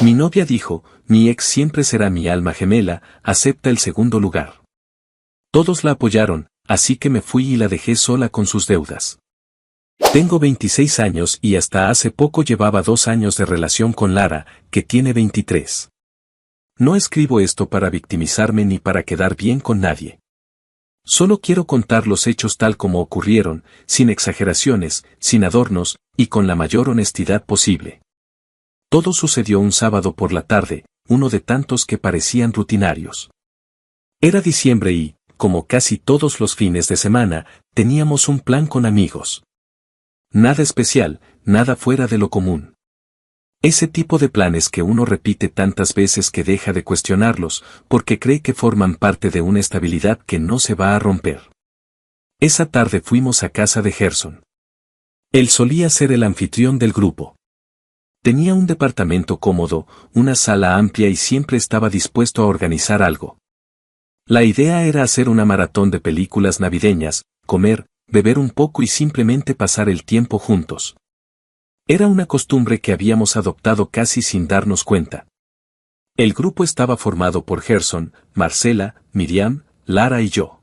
Mi novia dijo, mi ex siempre será mi alma gemela, acepta el segundo lugar. Todos la apoyaron, así que me fui y la dejé sola con sus deudas. Tengo 26 años y hasta hace poco llevaba 2 años de relación con Lara, que tiene 23. No escribo esto para victimizarme ni para quedar bien con nadie. Solo quiero contar los hechos tal como ocurrieron, sin exageraciones, sin adornos, y con la mayor honestidad posible. Todo sucedió un sábado por la tarde, uno de tantos que parecían rutinarios. Era diciembre y, como casi todos los fines de semana, teníamos un plan con amigos. Nada especial, nada fuera de lo común. Ese tipo de planes que uno repite tantas veces que deja de cuestionarlos, porque cree que forman parte de una estabilidad que no se va a romper. Esa tarde fuimos a casa de Gerson. Él solía ser el anfitrión del grupo. Tenía un departamento cómodo, una sala amplia y siempre estaba dispuesto a organizar algo. La idea era hacer una maratón de películas navideñas, comer, beber un poco y simplemente pasar el tiempo juntos. Era una costumbre que habíamos adoptado casi sin darnos cuenta. El grupo estaba formado por Gerson, Marcela, Miriam, Lara y yo.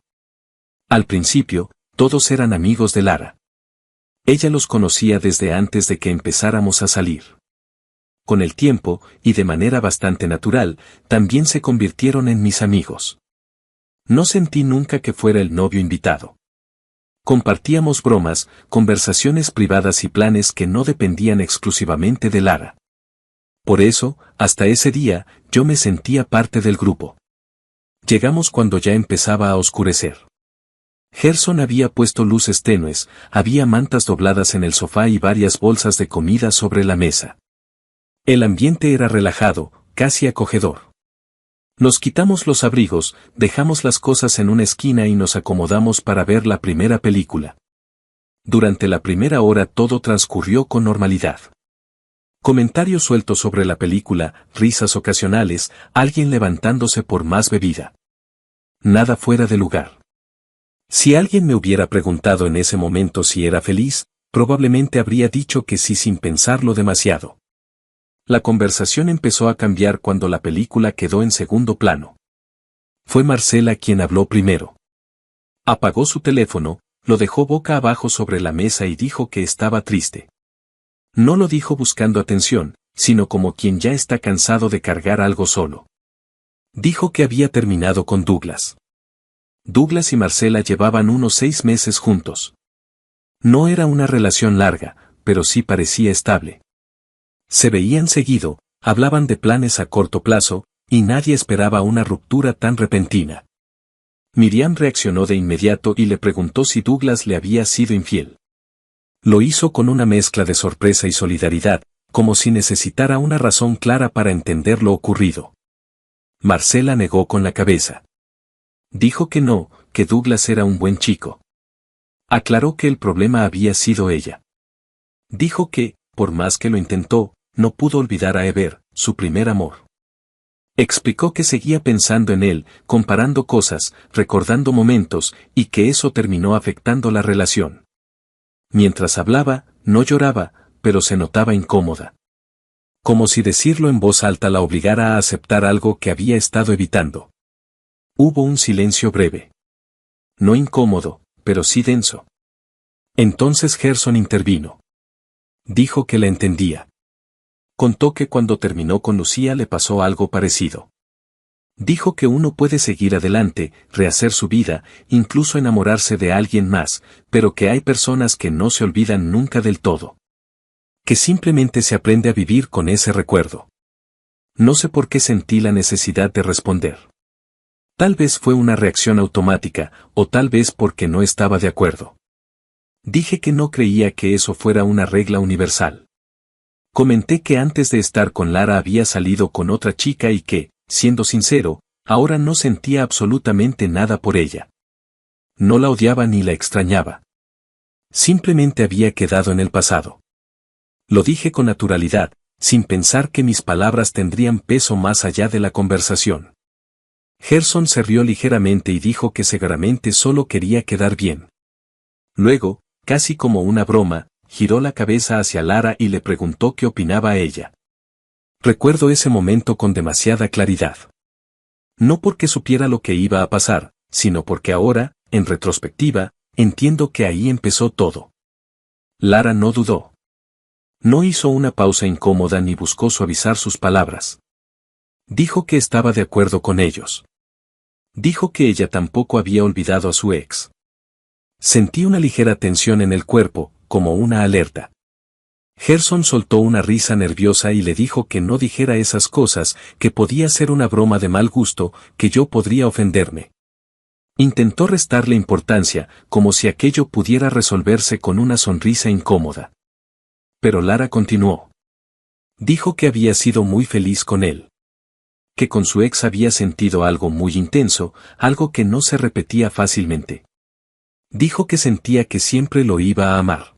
Al principio, todos eran amigos de Lara. Ella los conocía desde antes de que empezáramos a salir. Con el tiempo, y de manera bastante natural, también se convirtieron en mis amigos. No sentí nunca que fuera el novio invitado. Compartíamos bromas, conversaciones privadas y planes que no dependían exclusivamente de Lara. Por eso, hasta ese día, yo me sentía parte del grupo. Llegamos cuando ya empezaba a oscurecer. Gerson había puesto luces tenues, había mantas dobladas en el sofá y varias bolsas de comida sobre la mesa. El ambiente era relajado, casi acogedor. Nos quitamos los abrigos, dejamos las cosas en una esquina y nos acomodamos para ver la primera película. Durante la primera hora todo transcurrió con normalidad. Comentarios sueltos sobre la película, risas ocasionales, alguien levantándose por más bebida. Nada fuera de lugar. Si alguien me hubiera preguntado en ese momento si era feliz, probablemente habría dicho que sí sin pensarlo demasiado. La conversación empezó a cambiar cuando la película quedó en segundo plano. Fue Marcela quien habló primero. Apagó su teléfono, lo dejó boca abajo sobre la mesa y dijo que estaba triste. No lo dijo buscando atención, sino como quien ya está cansado de cargar algo solo. Dijo que había terminado con Douglas. Douglas y Marcela llevaban unos 6 meses juntos. No era una relación larga, pero sí parecía estable. Se veían seguido, hablaban de planes a corto plazo, y nadie esperaba una ruptura tan repentina. Miriam reaccionó de inmediato y le preguntó si Douglas le había sido infiel. Lo hizo con una mezcla de sorpresa y solidaridad, como si necesitara una razón clara para entender lo ocurrido. Marcela negó con la cabeza. Dijo que no, que Douglas era un buen chico. Aclaró que el problema había sido ella. Dijo que, por más que lo intentó, no pudo olvidar a Ever, su primer amor. Explicó que seguía pensando en él, comparando cosas, recordando momentos, y que eso terminó afectando la relación. Mientras hablaba, no lloraba, pero se notaba incómoda. Como si decirlo en voz alta la obligara a aceptar algo que había estado evitando. Hubo un silencio breve. No incómodo, pero sí denso. Entonces Gerson intervino. Dijo que la entendía. Contó que cuando terminó con Lucía le pasó algo parecido. Dijo que uno puede seguir adelante, rehacer su vida, incluso enamorarse de alguien más, pero que hay personas que no se olvidan nunca del todo. Que simplemente se aprende a vivir con ese recuerdo. No sé por qué sentí la necesidad de responder. Tal vez fue una reacción automática, o tal vez porque no estaba de acuerdo. Dije que no creía que eso fuera una regla universal. Comenté que antes de estar con Lara había salido con otra chica y que, siendo sincero, ahora no sentía absolutamente nada por ella. No la odiaba ni la extrañaba. Simplemente había quedado en el pasado. Lo dije con naturalidad, sin pensar que mis palabras tendrían peso más allá de la conversación. Gerson se rió ligeramente y dijo que seguramente solo quería quedar bien. Luego, casi como una broma, giró la cabeza hacia Lara y le preguntó qué opinaba ella. Recuerdo ese momento con demasiada claridad. No porque supiera lo que iba a pasar, sino porque ahora, en retrospectiva, entiendo que ahí empezó todo. Lara no dudó. No hizo una pausa incómoda ni buscó suavizar sus palabras. Dijo que estaba de acuerdo con ellos. Dijo que ella tampoco había olvidado a su ex. Sentí una ligera tensión en el cuerpo, como una alerta. Gerson soltó una risa nerviosa y le dijo que no dijera esas cosas, que podía ser una broma de mal gusto, que yo podría ofenderme. Intentó restarle importancia, como si aquello pudiera resolverse con una sonrisa incómoda. Pero Lara continuó. Dijo que había sido muy feliz con él. Que con su ex había sentido algo muy intenso, algo que no se repetía fácilmente. Dijo que sentía que siempre lo iba a amar.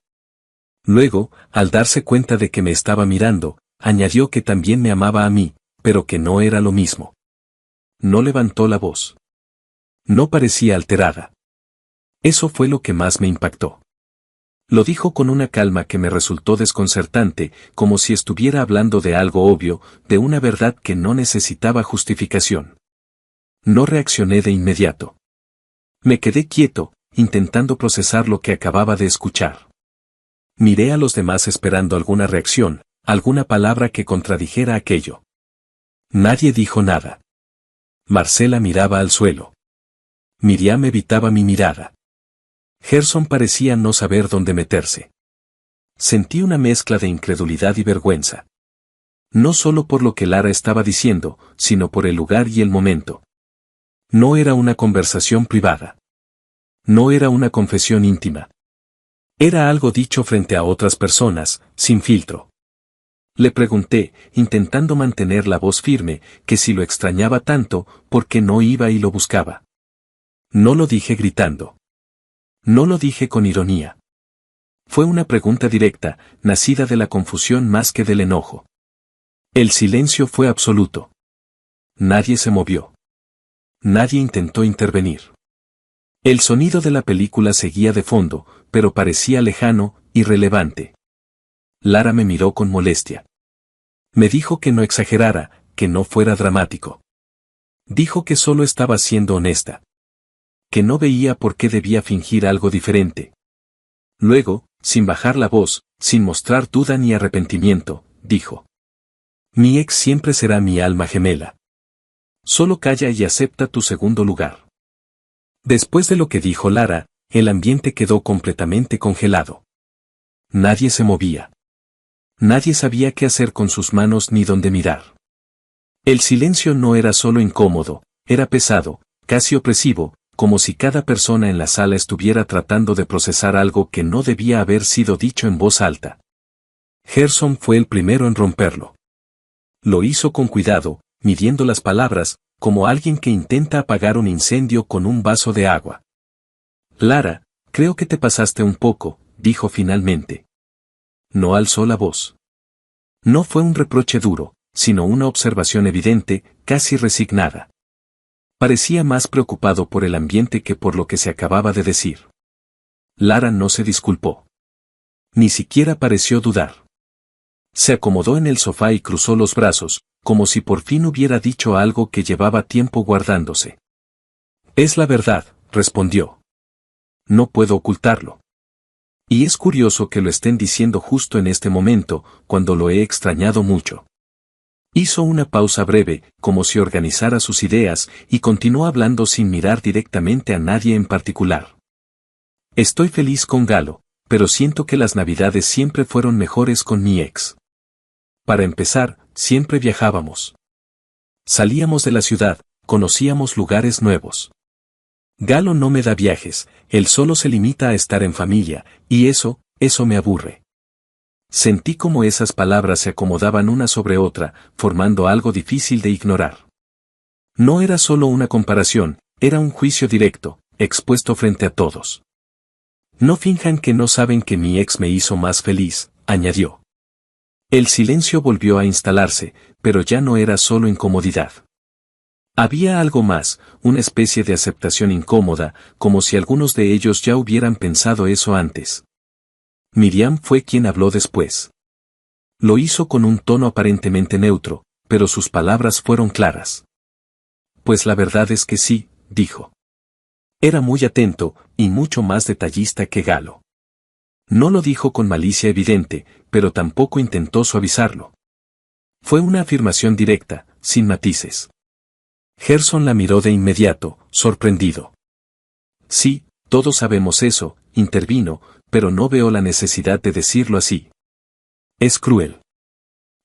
Luego, al darse cuenta de que me estaba mirando, añadió que también me amaba a mí, pero que no era lo mismo. No levantó la voz. No parecía alterada. Eso fue lo que más me impactó. Lo dijo con una calma que me resultó desconcertante, como si estuviera hablando de algo obvio, de una verdad que no necesitaba justificación. No reaccioné de inmediato. Me quedé quieto, intentando procesar lo que acababa de escuchar. Miré a los demás esperando alguna reacción, alguna palabra que contradijera aquello. Nadie dijo nada. Marcela miraba al suelo. Miriam evitaba mi mirada. Gerson parecía no saber dónde meterse. Sentí una mezcla de incredulidad y vergüenza. No solo por lo que Lara estaba diciendo, sino por el lugar y el momento. No era una conversación privada. No era una confesión íntima. Era algo dicho frente a otras personas, sin filtro. Le pregunté, intentando mantener la voz firme, que si lo extrañaba tanto, ¿por qué no iba y lo buscaba? No lo dije gritando. No lo dije con ironía. Fue una pregunta directa, nacida de la confusión más que del enojo. El silencio fue absoluto. Nadie se movió. Nadie intentó intervenir. El sonido de la película seguía de fondo, pero parecía lejano, irrelevante. Lara me miró con molestia. Me dijo que no exagerara, que no fuera dramático. Dijo que solo estaba siendo honesta. Que no veía por qué debía fingir algo diferente. Luego, sin bajar la voz, sin mostrar duda ni arrepentimiento, dijo. Mi ex siempre será mi alma gemela. Solo calla y acepta tu segundo lugar. Después de lo que dijo Lara, el ambiente quedó completamente congelado. Nadie se movía. Nadie sabía qué hacer con sus manos ni dónde mirar. El silencio no era solo incómodo, era pesado, casi opresivo, como si cada persona en la sala estuviera tratando de procesar algo que no debía haber sido dicho en voz alta. Gerson fue el primero en romperlo. Lo hizo con cuidado, midiendo las palabras, como alguien que intenta apagar un incendio con un vaso de agua. Lara, creo que te pasaste un poco, dijo finalmente. No alzó la voz. No fue un reproche duro, sino una observación evidente, casi resignada. Parecía más preocupado por el ambiente que por lo que se acababa de decir. Lara no se disculpó. Ni siquiera pareció dudar. Se acomodó en el sofá y cruzó los brazos, como si por fin hubiera dicho algo que llevaba tiempo guardándose. Es la verdad, respondió. No puedo ocultarlo. Y es curioso que lo estén diciendo justo en este momento, cuando lo he extrañado mucho. Hizo una pausa breve, como si organizara sus ideas, y continuó hablando sin mirar directamente a nadie en particular. Estoy feliz con Galo, pero siento que las Navidades siempre fueron mejores con mi ex. Para empezar, siempre viajábamos. Salíamos de la ciudad, conocíamos lugares nuevos. Galo no me da viajes, él solo se limita a estar en familia, y eso me aburre. Sentí como esas palabras se acomodaban una sobre otra, formando algo difícil de ignorar. No era solo una comparación, era un juicio directo, expuesto frente a todos. No finjan que no saben que mi ex me hizo más feliz, añadió. El silencio volvió a instalarse, pero ya no era solo incomodidad. Había algo más, una especie de aceptación incómoda, como si algunos de ellos ya hubieran pensado eso antes. Miriam fue quien habló después. Lo hizo con un tono aparentemente neutro, pero sus palabras fueron claras. Pues la verdad es que sí, dijo. Era muy atento, y mucho más detallista que Galo. No lo dijo con malicia evidente, pero tampoco intentó suavizarlo. Fue una afirmación directa, sin matices. Gerson la miró de inmediato, sorprendido. Sí, todos sabemos eso, intervino, pero no veo la necesidad de decirlo así. Es cruel.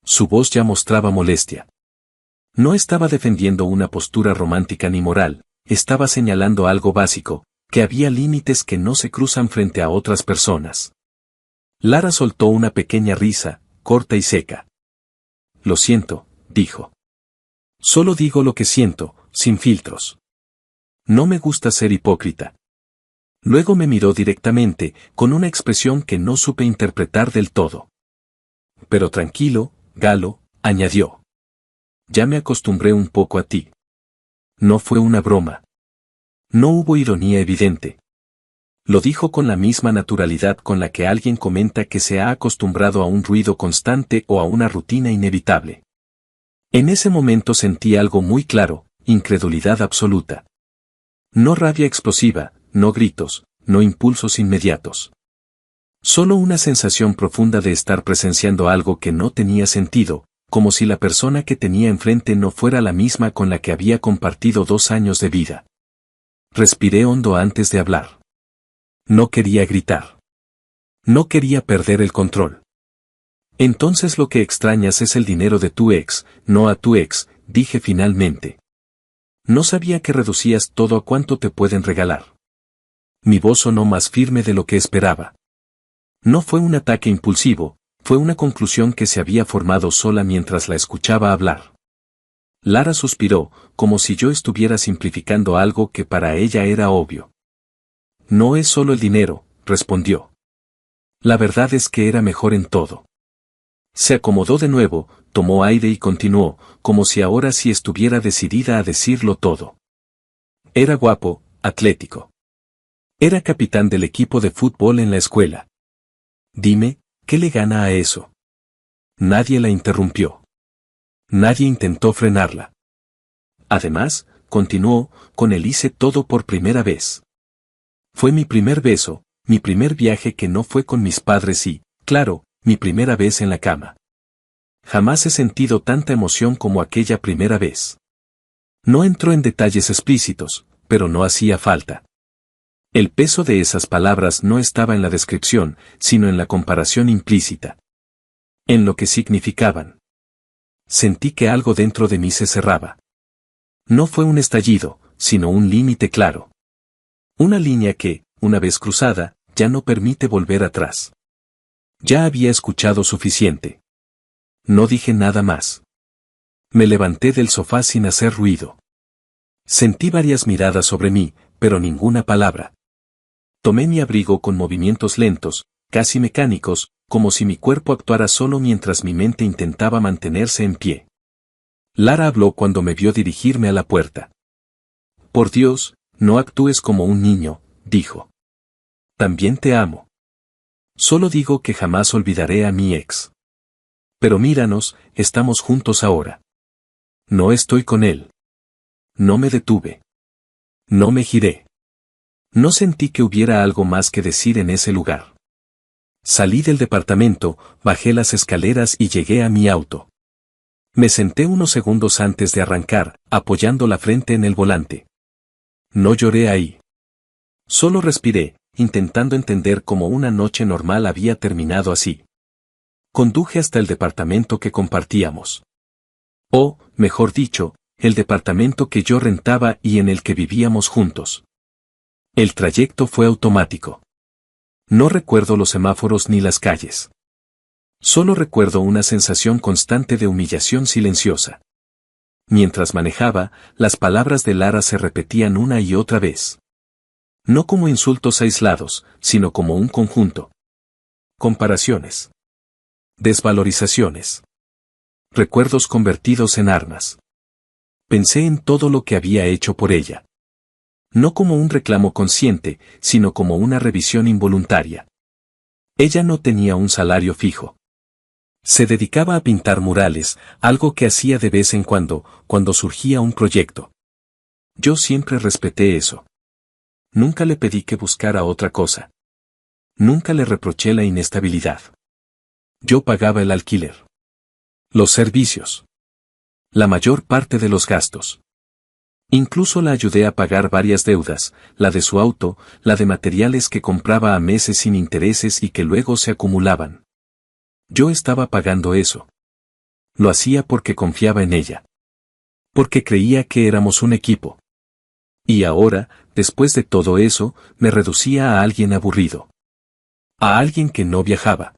Su voz ya mostraba molestia. No estaba defendiendo una postura romántica ni moral, estaba señalando algo básico, que había límites que no se cruzan frente a otras personas. Lara soltó una pequeña risa, corta y seca. Lo siento, dijo. Solo digo lo que siento, sin filtros. No me gusta ser hipócrita. Luego me miró directamente, con una expresión que no supe interpretar del todo. Pero tranquilo, Galo, añadió. Ya me acostumbré un poco a ti. No fue una broma. No hubo ironía evidente. Lo dijo con la misma naturalidad con la que alguien comenta que se ha acostumbrado a un ruido constante o a una rutina inevitable. En ese momento sentí algo muy claro, incredulidad absoluta. No rabia explosiva, no gritos, no impulsos inmediatos. Solo una sensación profunda de estar presenciando algo que no tenía sentido, como si la persona que tenía enfrente no fuera la misma con la que había compartido 2 años de vida. Respiré hondo antes de hablar. No quería gritar. No quería perder el control. Entonces lo que extrañas es el dinero de tu ex, no a tu ex, dije finalmente. No sabía que reducías todo a cuánto te pueden regalar. Mi voz sonó más firme de lo que esperaba. No fue un ataque impulsivo, fue una conclusión que se había formado sola mientras la escuchaba hablar. Lara suspiró, como si yo estuviera simplificando algo que para ella era obvio. No es solo el dinero, respondió. La verdad es que era mejor en todo. Se acomodó de nuevo, tomó aire y continuó, como si ahora sí estuviera decidida a decirlo todo. Era guapo, atlético. Era capitán del equipo de fútbol en la escuela. Dime, ¿qué le gana a eso? Nadie la interrumpió. Nadie intentó frenarla. Además, continuó, con él hice todo por primera vez. Fue mi primer beso, mi primer viaje que no fue con mis padres y, claro, mi primera vez en la cama. Jamás he sentido tanta emoción como aquella primera vez. No entró en detalles explícitos, pero no hacía falta. El peso de esas palabras no estaba en la descripción, sino en la comparación implícita. En lo que significaban. Sentí que algo dentro de mí se cerraba. No fue un estallido, sino un límite claro. Una línea que, una vez cruzada, ya no permite volver atrás. Ya había escuchado suficiente. No dije nada más. Me levanté del sofá sin hacer ruido. Sentí varias miradas sobre mí, pero ninguna palabra. Tomé mi abrigo con movimientos lentos, casi mecánicos, como si mi cuerpo actuara solo mientras mi mente intentaba mantenerse en pie. Lara habló cuando me vio dirigirme a la puerta. Por Dios, no actúes como un niño, dijo. También te amo. Solo digo que jamás olvidaré a mi ex. Pero míranos, estamos juntos ahora. No estoy con él. No me detuve. No me giré. No sentí que hubiera algo más que decir en ese lugar. Salí del departamento, bajé las escaleras y llegué a mi auto. Me senté unos segundos antes de arrancar, apoyando la frente en el volante. No lloré ahí. Solo respiré, intentando entender cómo una noche normal había terminado así. Conduje hasta el departamento que compartíamos. O, mejor dicho, el departamento que yo rentaba y en el que vivíamos juntos. El trayecto fue automático. No recuerdo los semáforos ni las calles. Solo recuerdo una sensación constante de humillación silenciosa. Mientras manejaba, las palabras de Lara se repetían una y otra vez. No como insultos aislados, sino como un conjunto. Comparaciones. Desvalorizaciones. Recuerdos convertidos en armas. Pensé en todo lo que había hecho por ella. No como un reclamo consciente, sino como una revisión involuntaria. Ella no tenía un salario fijo. Se dedicaba a pintar murales, algo que hacía de vez en cuando surgía un proyecto. Yo siempre respeté eso. Nunca le pedí que buscara otra cosa. Nunca le reproché la inestabilidad. Yo pagaba el alquiler, los servicios, la mayor parte de los gastos. Incluso la ayudé a pagar varias deudas, la de su auto, la de materiales que compraba a meses sin intereses y que luego se acumulaban. Yo estaba pagando eso. Lo hacía porque confiaba en ella. Porque creía que éramos un equipo. Y ahora, después de todo eso, me reducía a alguien aburrido. A alguien que no viajaba.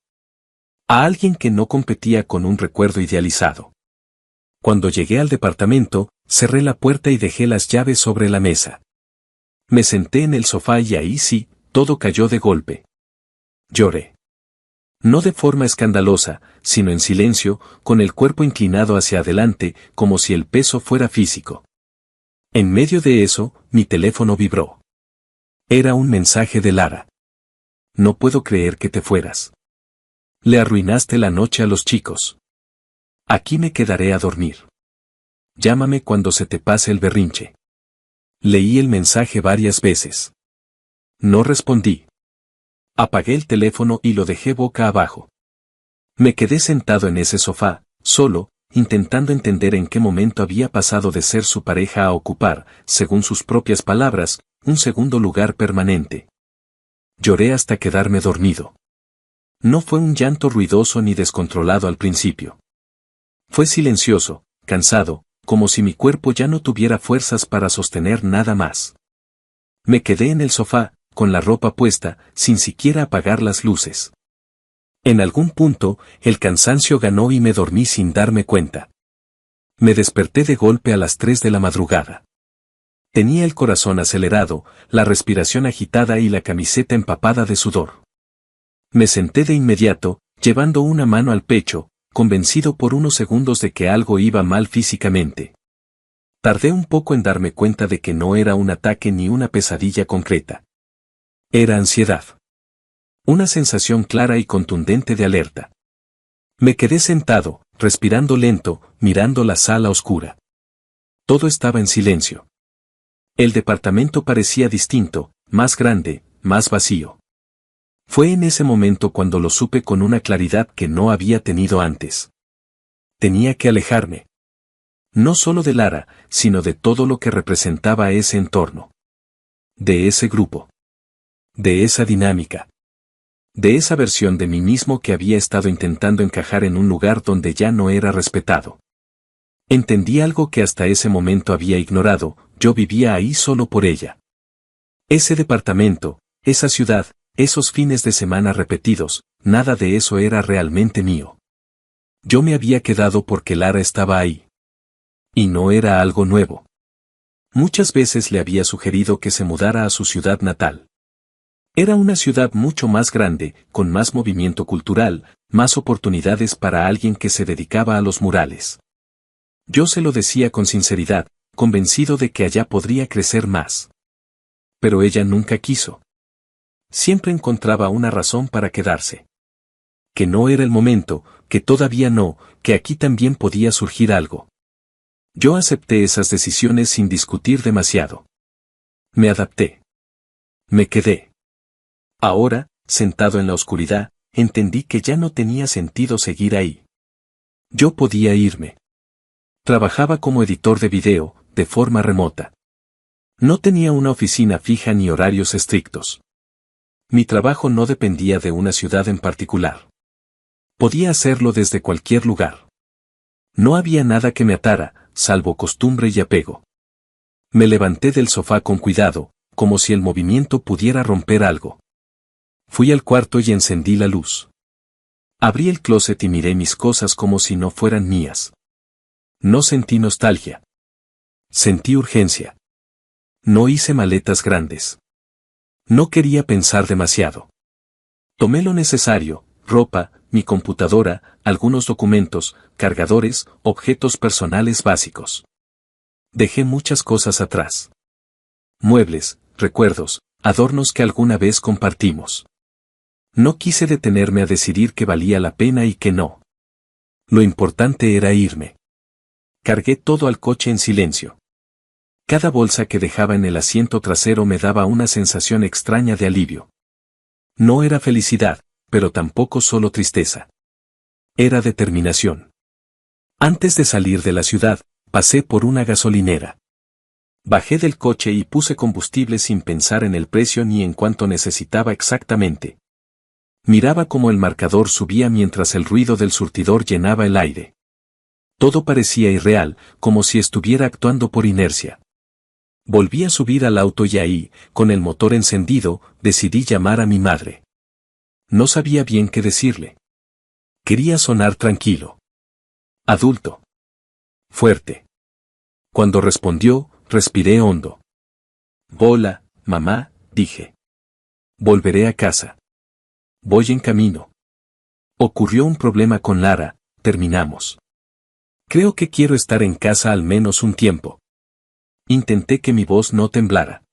A alguien que no competía con un recuerdo idealizado. Cuando llegué al departamento, cerré la puerta y dejé las llaves sobre la mesa. Me senté en el sofá y ahí sí, todo cayó de golpe. Lloré. No de forma escandalosa, sino en silencio, con el cuerpo inclinado hacia adelante, como si el peso fuera físico. En medio de eso, mi teléfono vibró. Era un mensaje de Lara. No puedo creer que te fueras. Le arruinaste la noche a los chicos. Aquí me quedaré a dormir. Llámame cuando se te pase el berrinche. Leí el mensaje varias veces. No respondí. Apagué el teléfono y lo dejé boca abajo. Me quedé sentado en ese sofá, solo, intentando entender en qué momento había pasado de ser su pareja a ocupar, según sus propias palabras, un segundo lugar permanente. Lloré hasta quedarme dormido. No fue un llanto ruidoso ni descontrolado al principio. Fue silencioso, cansado, como si mi cuerpo ya no tuviera fuerzas para sostener nada más. Me quedé en el sofá, con la ropa puesta, sin siquiera apagar las luces. En algún punto, el cansancio ganó y me dormí sin darme cuenta. Me desperté de golpe a las 3 de la madrugada. Tenía el corazón acelerado, la respiración agitada y la camiseta empapada de sudor. Me senté de inmediato, llevando una mano al pecho, convencido por unos segundos de que algo iba mal físicamente. Tardé un poco en darme cuenta de que no era un ataque ni una pesadilla concreta. Era ansiedad. Una sensación clara y contundente de alerta. Me quedé sentado, respirando lento, mirando la sala oscura. Todo estaba en silencio. El departamento parecía distinto, más grande, más vacío. Fue en ese momento cuando lo supe con una claridad que no había tenido antes. Tenía que alejarme. No solo de Lara, sino de todo lo que representaba ese entorno. De ese grupo. De esa dinámica. De esa versión de mí mismo que había estado intentando encajar en un lugar donde ya no era respetado. Entendí algo que hasta ese momento había ignorado, yo vivía ahí solo por ella. Ese departamento, esa ciudad, esos fines de semana repetidos, nada de eso era realmente mío. Yo me había quedado porque Lara estaba ahí. Y no era algo nuevo. Muchas veces le había sugerido que se mudara a su ciudad natal. Era una ciudad mucho más grande, con más movimiento cultural, más oportunidades para alguien que se dedicaba a los murales. Yo se lo decía con sinceridad, convencido de que allá podría crecer más. Pero ella nunca quiso. Siempre encontraba una razón para quedarse. Que no era el momento, que todavía no, que aquí también podía surgir algo. Yo acepté esas decisiones sin discutir demasiado. Me adapté. Me quedé. Ahora, sentado en la oscuridad, entendí que ya no tenía sentido seguir ahí. Yo podía irme. Trabajaba como editor de video, de forma remota. No tenía una oficina fija ni horarios estrictos. Mi trabajo no dependía de una ciudad en particular. Podía hacerlo desde cualquier lugar. No había nada que me atara, salvo costumbre y apego. Me levanté del sofá con cuidado, como si el movimiento pudiera romper algo. Fui al cuarto y encendí la luz. Abrí el closet y miré mis cosas como si no fueran mías. No sentí nostalgia. Sentí urgencia. No hice maletas grandes. No quería pensar demasiado. Tomé lo necesario, ropa, mi computadora, algunos documentos, cargadores, objetos personales básicos. Dejé muchas cosas atrás. Muebles, recuerdos, adornos que alguna vez compartimos. No quise detenerme a decidir qué valía la pena y qué no. Lo importante era irme. Cargué todo al coche en silencio. Cada bolsa que dejaba en el asiento trasero me daba una sensación extraña de alivio. No era felicidad, pero tampoco solo tristeza. Era determinación. Antes de salir de la ciudad, pasé por una gasolinera. Bajé del coche y puse combustible sin pensar en el precio ni en cuánto necesitaba exactamente. Miraba cómo el marcador subía mientras el ruido del surtidor llenaba el aire. Todo parecía irreal, como si estuviera actuando por inercia. Volví a subir al auto y ahí, con el motor encendido, decidí llamar a mi madre. No sabía bien qué decirle. Quería sonar tranquilo. Adulto. Fuerte. Cuando respondió, respiré hondo. Hola, mamá, dije. Volveré a casa. Voy en camino. Ocurrió un problema con Lara, terminamos. Creo que quiero estar en casa al menos un tiempo. Intenté que mi voz no temblara.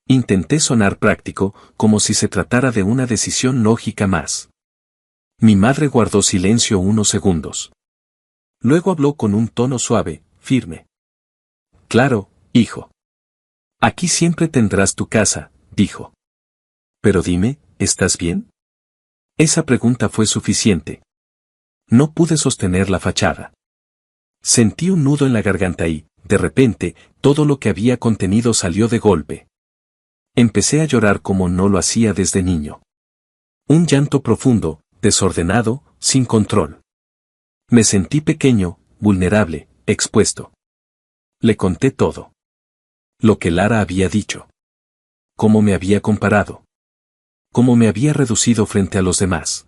Intenté sonar práctico, como si se tratara de una decisión lógica más. Mi madre guardó silencio unos segundos. Luego habló con un tono suave, firme. Claro, hijo. Aquí siempre tendrás tu casa, dijo. Pero dime, ¿estás bien? Esa pregunta fue suficiente. No pude sostener la fachada. Sentí un nudo en la garganta y, de repente, todo lo que había contenido salió de golpe. Empecé a llorar como no lo hacía desde niño. Un llanto profundo, desordenado, sin control. Me sentí pequeño, vulnerable, expuesto. Le conté todo. Lo que Lara había dicho. Cómo me había comparado. Cómo me había reducido frente a los demás.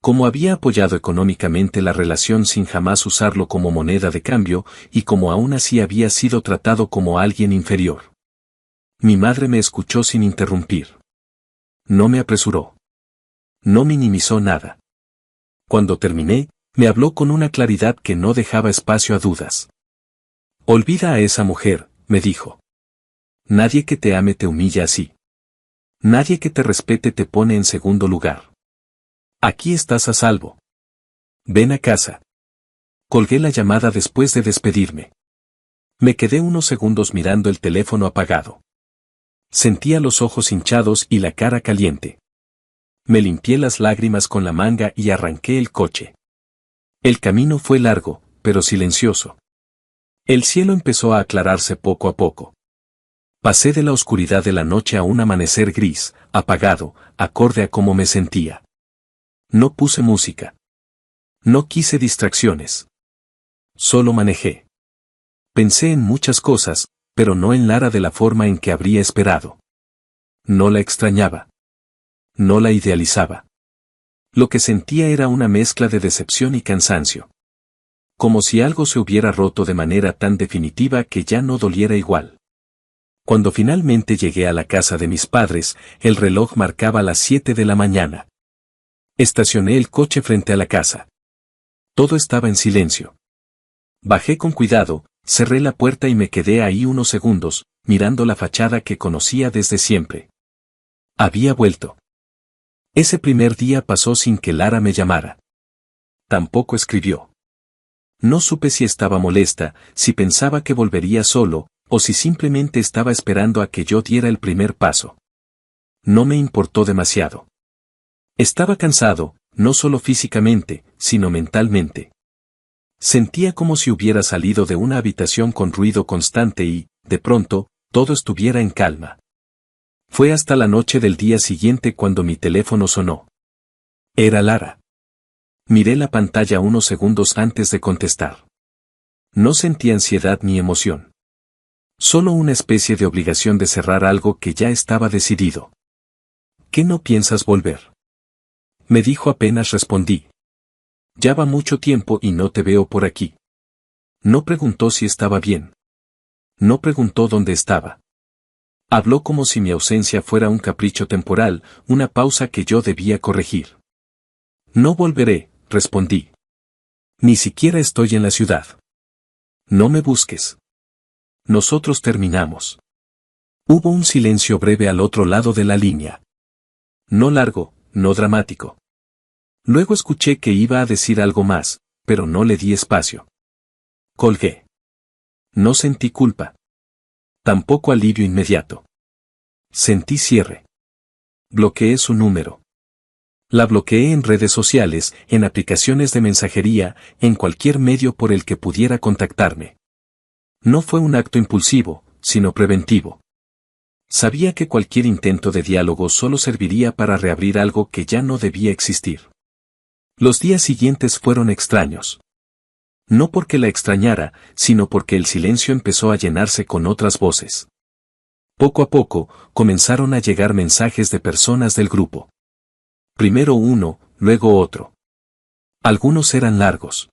Cómo había apoyado económicamente la relación sin jamás usarlo como moneda de cambio, y cómo aún así había sido tratado como alguien inferior. Mi madre me escuchó sin interrumpir. No me apresuró. No minimizó nada. Cuando terminé, me habló con una claridad que no dejaba espacio a dudas. Olvida a esa mujer, me dijo. Nadie que te ame te humilla así. Nadie que te respete te pone en segundo lugar. Aquí estás a salvo. Ven a casa. Colgué la llamada después de despedirme. Me quedé unos segundos mirando el teléfono apagado. Sentía los ojos hinchados y la cara caliente. Me limpié las lágrimas con la manga y arranqué el coche. El camino fue largo, pero silencioso. El cielo empezó a aclararse poco a poco. Pasé de la oscuridad de la noche a un amanecer gris, apagado, acorde a cómo me sentía. No puse música. No quise distracciones. Solo manejé. Pensé en muchas cosas, pero no en Lara de la forma en que habría esperado. No la extrañaba. No la idealizaba. Lo que sentía era una mezcla de decepción y cansancio. Como si algo se hubiera roto de manera tan definitiva que ya no doliera igual. Cuando finalmente llegué a la casa de mis padres, el reloj marcaba las 7 de la mañana. Estacioné el coche frente a la casa. Todo estaba en silencio. Bajé con cuidado, cerré la puerta y me quedé ahí unos segundos, mirando la fachada que conocía desde siempre. Había vuelto. Ese primer día pasó sin que Lara me llamara. Tampoco escribió. No supe si estaba molesta, si pensaba que volvería solo, o si simplemente estaba esperando a que yo diera el primer paso. No me importó demasiado. Estaba cansado, no solo físicamente, sino mentalmente. Sentía como si hubiera salido de una habitación con ruido constante y, de pronto, todo estuviera en calma. Fue hasta la noche del día siguiente cuando mi teléfono sonó. Era Lara. Miré la pantalla unos segundos antes de contestar. No sentí ansiedad ni emoción. Solo una especie de obligación de cerrar algo que ya estaba decidido. ¿Qué no piensas volver? Me dijo apenas respondí. Ya va mucho tiempo y no te veo por aquí. No preguntó si estaba bien. No preguntó dónde estaba. Habló como si mi ausencia fuera un capricho temporal, una pausa que yo debía corregir. No volveré, respondí. Ni siquiera estoy en la ciudad. No me busques. Nosotros terminamos. Hubo un silencio breve al otro lado de la línea. No largo, no dramático. Luego escuché que iba a decir algo más, pero no le di espacio. Colgué. No sentí culpa. Tampoco alivio inmediato. Sentí cierre. Bloqueé su número. La bloqueé en redes sociales, en aplicaciones de mensajería, en cualquier medio por el que pudiera contactarme. No fue un acto impulsivo, sino preventivo. Sabía que cualquier intento de diálogo solo serviría para reabrir algo que ya no debía existir. Los días siguientes fueron extraños. No porque la extrañara, sino porque el silencio empezó a llenarse con otras voces. Poco a poco, comenzaron a llegar mensajes de personas del grupo. Primero uno, luego otro. Algunos eran largos.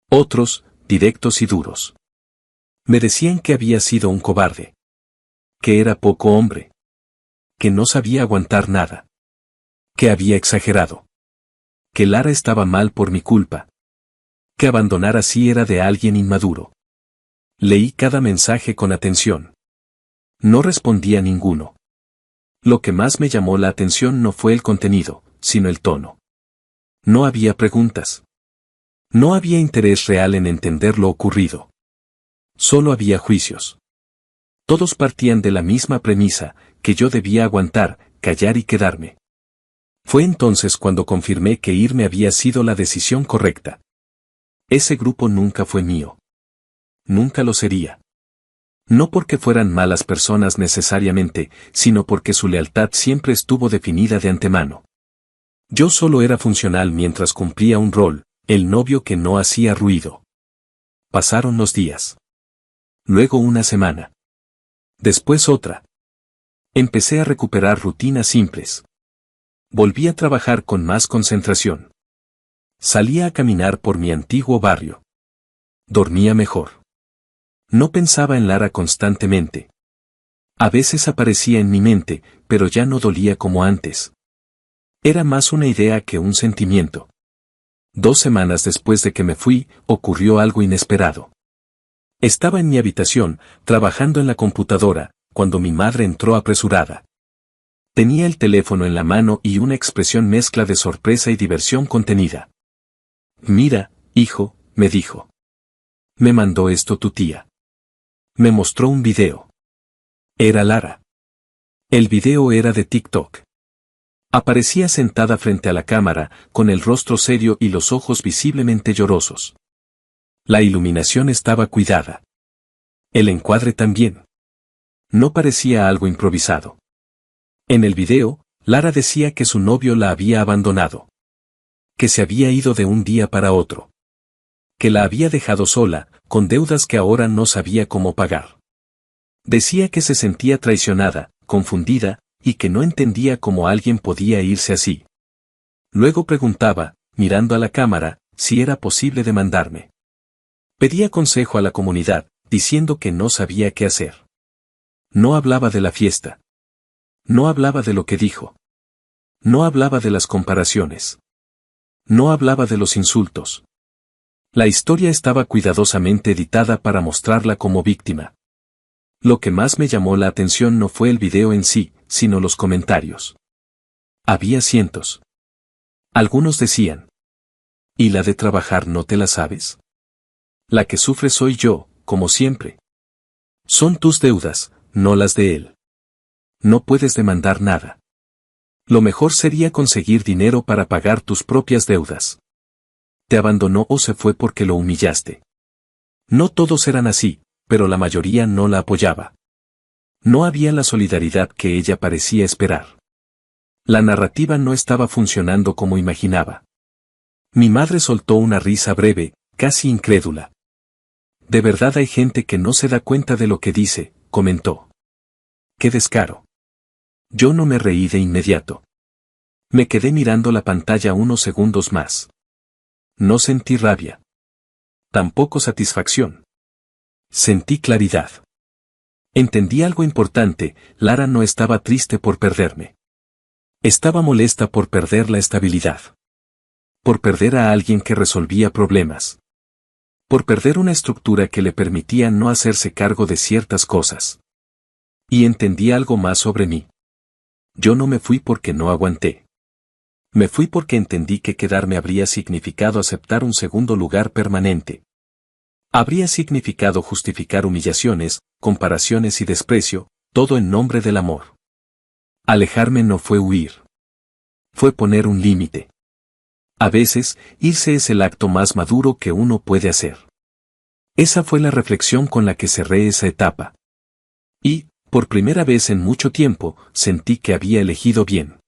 Otros, directos y duros. Me decían que había sido un cobarde. Que era poco hombre. Que no sabía aguantar nada. Que había exagerado. Que Lara estaba mal por mi culpa. Que abandonar así era de alguien inmaduro. Leí cada mensaje con atención. No respondí a ninguno. Lo que más me llamó la atención no fue el contenido, sino el tono. No había preguntas. No había interés real en entender lo ocurrido. Solo había juicios. Todos partían de la misma premisa, que yo debía aguantar, callar y quedarme. Fue entonces cuando confirmé que irme había sido la decisión correcta. Ese grupo nunca fue mío. Nunca lo sería. No porque fueran malas personas necesariamente, sino porque su lealtad siempre estuvo definida de antemano. Yo solo era funcional mientras cumplía un rol, el novio que no hacía ruido. Pasaron los días. Luego una semana. Después otra. Empecé a recuperar rutinas simples. Volví a trabajar con más concentración. Salía a caminar por mi antiguo barrio. Dormía mejor. No pensaba en Lara constantemente. A veces aparecía en mi mente, pero ya no dolía como antes. Era más una idea que un sentimiento. 2 semanas después de que me fui, ocurrió algo inesperado. Estaba en mi habitación, trabajando en la computadora, cuando mi madre entró apresurada. Tenía el teléfono en la mano y una expresión mezcla de sorpresa y diversión contenida. Mira, hijo, me dijo. Me mandó esto tu tía. Me mostró un video. Era Lara. El video era de TikTok. Aparecía sentada frente a la cámara, con el rostro serio y los ojos visiblemente llorosos. La iluminación estaba cuidada. El encuadre también. No parecía algo improvisado. En el video, Lara decía que su novio la había abandonado. Que se había ido de un día para otro. Que la había dejado sola, con deudas que ahora no sabía cómo pagar. Decía que se sentía traicionada, confundida, y que no entendía cómo alguien podía irse así. Luego preguntaba, mirando a la cámara, si era posible demandarme. Pedía consejo a la comunidad, diciendo que no sabía qué hacer. No hablaba de la fiesta. No hablaba de lo que dijo. No hablaba de las comparaciones. No hablaba de los insultos. La historia estaba cuidadosamente editada para mostrarla como víctima. Lo que más me llamó la atención no fue el video en sí, sino los comentarios. Había cientos. Algunos decían: ¿y la de trabajar no te la sabes? La que sufre soy yo, como siempre. Son tus deudas, no las de él. No puedes demandar nada. Lo mejor sería conseguir dinero para pagar tus propias deudas. Te abandonó o se fue porque lo humillaste. No todos eran así, pero la mayoría no la apoyaba. No había la solidaridad que ella parecía esperar. La narrativa no estaba funcionando como imaginaba. Mi madre soltó una risa breve, casi incrédula. De verdad hay gente que no se da cuenta de lo que dice, comentó. ¡Qué descaro! Yo no me reí de inmediato. Me quedé mirando la pantalla unos segundos más. No sentí rabia. Tampoco satisfacción. Sentí claridad. Entendí algo importante: Lara no estaba triste por perderme. Estaba molesta por perder la estabilidad. Por perder a alguien que resolvía problemas. Por perder una estructura que le permitía no hacerse cargo de ciertas cosas. Y entendí algo más sobre mí. Yo no me fui porque no aguanté. Me fui porque entendí que quedarme habría significado aceptar un segundo lugar permanente. Habría significado justificar humillaciones, comparaciones y desprecio, todo en nombre del amor. Alejarme no fue huir. Fue poner un límite. A veces, irse es el acto más maduro que uno puede hacer. Esa fue la reflexión con la que cerré esa etapa. Y, por primera vez en mucho tiempo, sentí que había elegido bien.